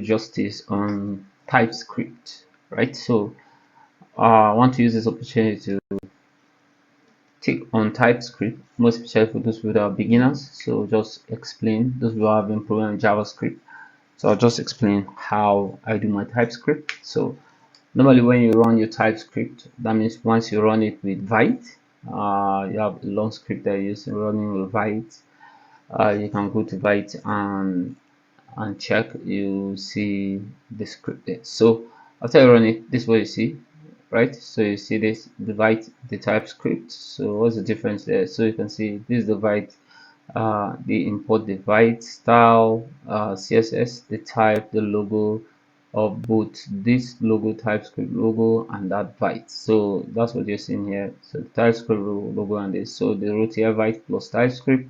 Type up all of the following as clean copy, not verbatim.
justice on TypeScript, right? So I want to use this opportunity to take on TypeScript, most especially for those people that are beginners. So just explain those who have been programming JavaScript. So I'll just explain how I do my TypeScript. So normally when you run your TypeScript, that means once you run it with Vite, you have a long script that you're using running with Vite. You can go to Vite and check, you see the script there. So after you run it, this is what you see, right? So you see this divide the TypeScript. So what's the difference there? So you can see this divide, the import divide style, CSS, the type, the logo of both this logo, TypeScript logo, and that Vite. So that's what you're seeing here. So the TypeScript logo and this. So the root here Vite plus TypeScript.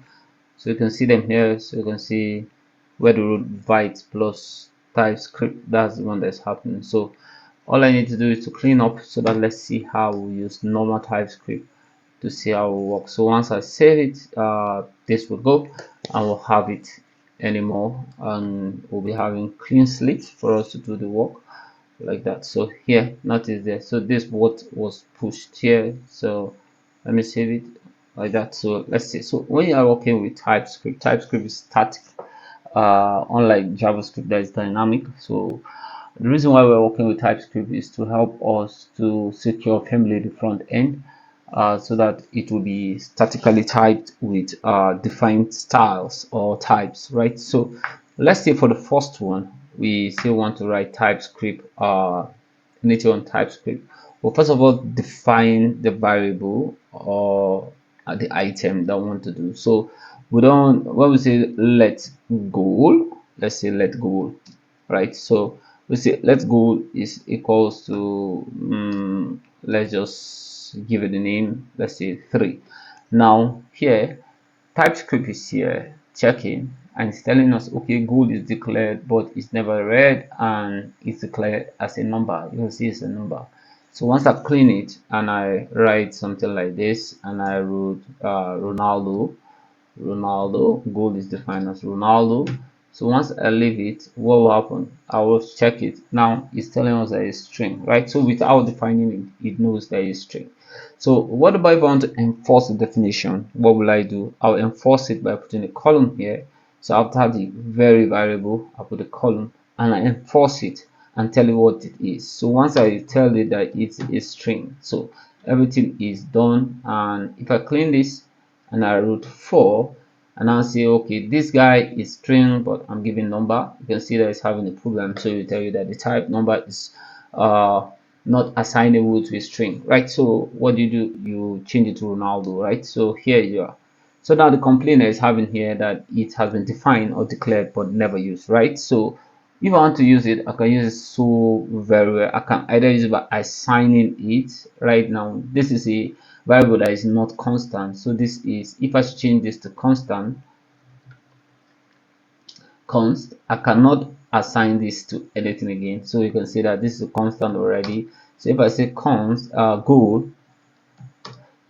So you can see them here. So you can see where the root Vite plus TypeScript, that's the one that's happening. So all I need to do is to clean up, so that let's see how we use normal TypeScript to see how it works. So once I save it, this will go and we'll have it anymore, and we'll be having clean slate for us to do the work like that. So here, notice there, so this what was pushed here. So let me save it like that. So let's see. So when you are working with TypeScript is static, unlike JavaScript that is dynamic. So the reason why we're working with TypeScript is to help us to secure firmly the front end, so that it will be statically typed with defined styles or types, right? So let's say for the first one, we still want to write TypeScript, native on TypeScript. Well, first of all, define the variable or the item that we want to do. So we don't, when we say let goal, let's say let goal, right? So we say let goal is equals to, let's just give it a name, let's say 3. Now here TypeScript is here checking and it's telling us, okay, goal is declared but it's never read and it's declared as a number. You can see it's a number. So once I clean it and I write something like this and I wrote Ronaldo, goal is defined as Ronaldo. So once I leave it, what will happen? I will check it. Now it's telling us that it's string, right? So without defining it, it knows that it's string. So what about if I want to enforce the definition? What will I do? I'll enforce it by putting a column here. So after the very variable, I put a column and I enforce it and tell it what it is. So once I tell it that it's a string, so everything is done. And if I clean this and I wrote 4 and I'll say, okay, this guy is string but I'm giving number, you can see that it's having a problem. So you tell you that the type number is not assignable to a string, right? So what do? You change it to Ronaldo, right? So here you are. So now the complainer is having here that it has been defined or declared but never used, right? So if I want to use it, I can use it so very well. I can either use it by assigning it. Right now this is a variable that is not constant, so this is, if I change this to const, I cannot assign this to anything again. So you can see that this is a constant already. So if I say const goal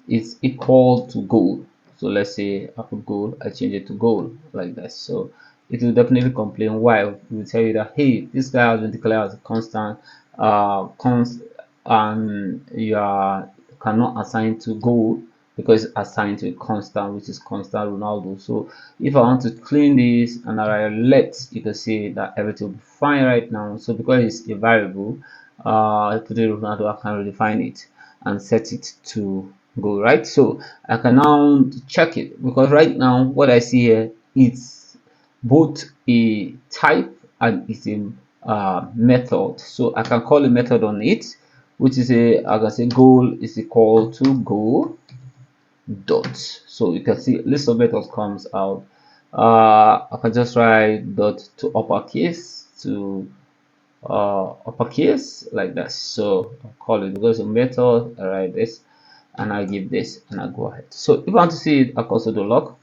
is equal to goal, so let's say I put goal, I change it to goal like that. So it will definitely complain. Why? It will tell you that, hey, this guy has been declared as a constant, and you cannot assign to goal because it's assigned to a constant, which is constant Ronaldo. So if I want to clean this and I let, you can see that everything will be fine right now. So because it's a variable, I put it Ronaldo, I can redefine it and set it to go, right? So I can now check it, because right now what I see here, it's both a type and it's a method. So I can call a method on it, which is I can say goal is equal to goal dot. So you can see list of methods comes out. I can just write dot to uppercase to uppercase like that. So I'll call it, because a method, I write this and I give this and I go ahead. So if I want to see it, I also do log,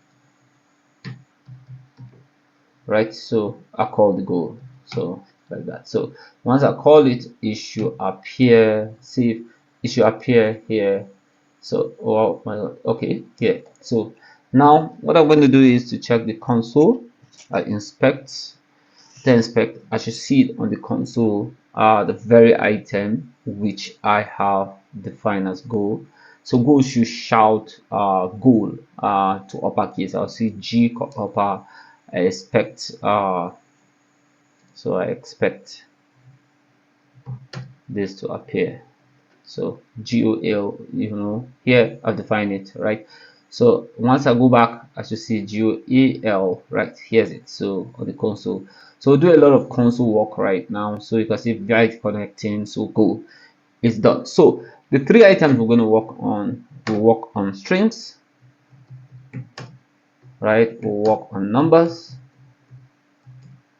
right? So I call the goal, so like that. So once I call it, it should appear, see, it should appear here. So okay, here. So now what I'm going to do is to check the console. I inspect then inspect, I should see it on the console, the very item which I have defined as goal. So goal should shout goal to uppercase. I'll see G upper. I expect so I expect this to appear. So GOL, here I've defined it, right? So once I go back, I should see GOAL, right? Here's it. So on the console. So we'll do a lot of console work right now. So you can see right connecting. So go, it's done. So the three items we're going to work on, we'll work on strings, right? We'll work on numbers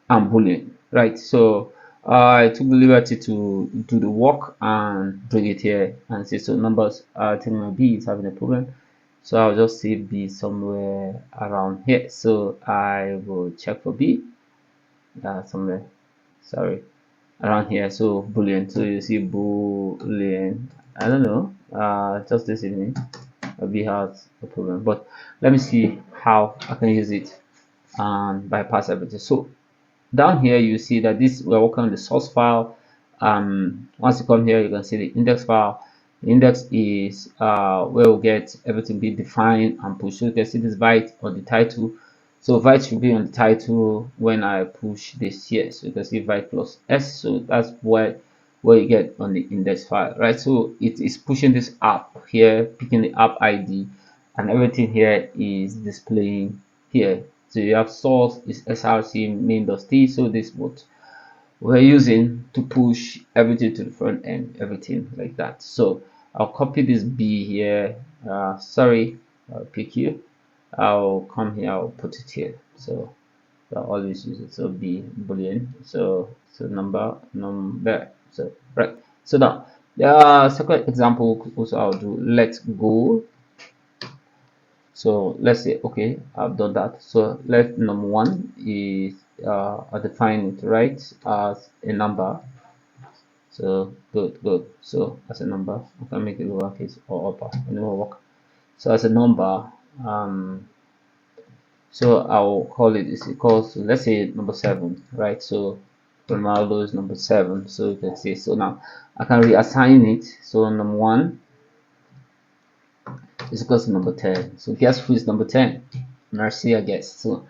and boolean, right? So I took the liberty to do the work and bring it here and see. So numbers, I think my B is having a problem, so I'll just say B somewhere around here. So I will check for B somewhere, sorry, around here. So boolean, so you see boolean, I don't know, just this evening B has a problem, but let me see how I can use it and bypass everything. So down here you see that this, we're working on the source file. Once you come here, you can see the index file. The index is where we'll get everything be defined and pushed. So you can see this byte on the title. So byte should be on the title when I push this here. So you can see byte plus s. So that's where you get on the index file, right? So it is pushing this app here, picking the app ID, and everything here is displaying here. So you have source is src main.t. So this is what we're using to push everything to the front end, everything like that. So I'll copy this B here. Sorry, I'll pick you. I'll come here, I'll put it here. So I'll always use it. So B boolean. So number. So right. So now the second example also I'll do let go. So let's say, okay, I've done that. So let number one is I define it right as a number. So good. So as a number, I can make it lowercase or upper, and it will work. So as a number, so I'll call it is equals to, let's say, number 7, right? So Ronaldo is number 7. So you can see. So now I can reassign it. So number 1 is equals to number 10. So guess who is number 10? Mercy, I guess. So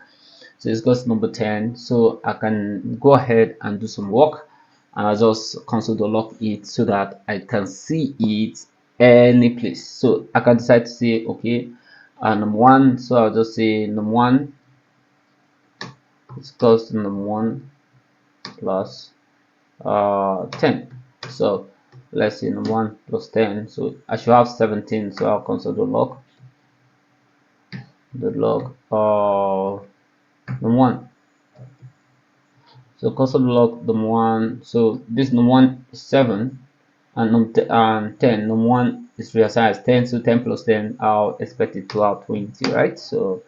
it's got number 10. So I can go ahead and do some work, and I'll just console.log it so that I can see it any place. So I can decide to say, okay, number 1. So I'll just say number 1 is equals to number 1 plus 10. So let's say number 1 plus 10. So I should have 17. So I'll console.log number 1. So console.log number 1. So this number 1 is 7, and 10. Number 1 is reassigned as 10. So 10 plus 10, I'll expect it to have 20, right? So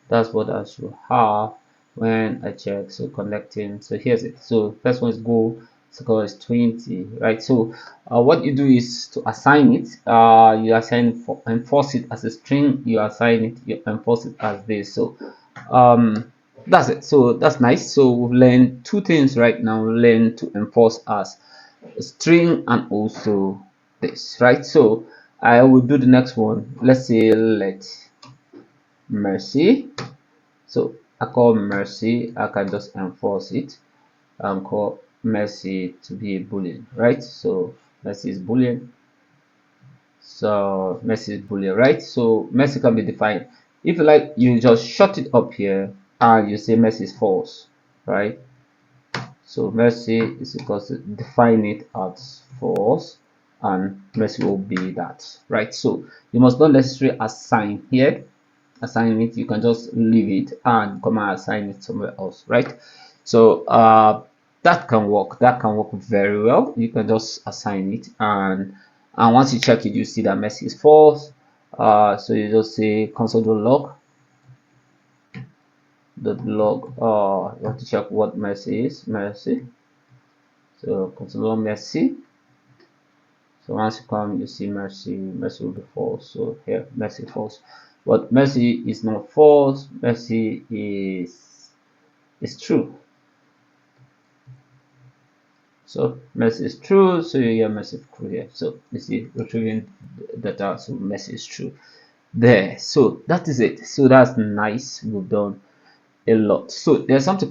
that's what I should have when I check. So connecting. So here's it. So first one is go. Second one is 20, right? So what you do is to assign it. You assign enforce it as a string. You assign it. You enforce it as this. So that's it. So that's nice. So we've learned two things right now. We learn to enforce as a string and also this, right? So I will do the next one. Let's say let mercy. So I call mercy. I can just enforce it and call mercy to be a boolean, right? So mercy is boolean. So mercy is boolean, right? So mercy can be defined. If you like, you just shut it up here and you say mercy is false, right? So mercy is equal to define it as false, and mercy will be that, right? So you must not necessarily assign here. Assign it, you can just leave it and come and assign it somewhere else, right? So that can work. That can work very well. You can just assign it, and once you check it, you see that mercy is false. So you just say console.log you have to check what mercy is. Mercy. So console mercy. So once you come, you see mercy will be false. So here mercy false, but mercy is not false. Mercy is true. So mess is true, so you get message true here. So you see retrieving data, so mess is true there. So that is it. So that's nice. We've done a lot. So there's something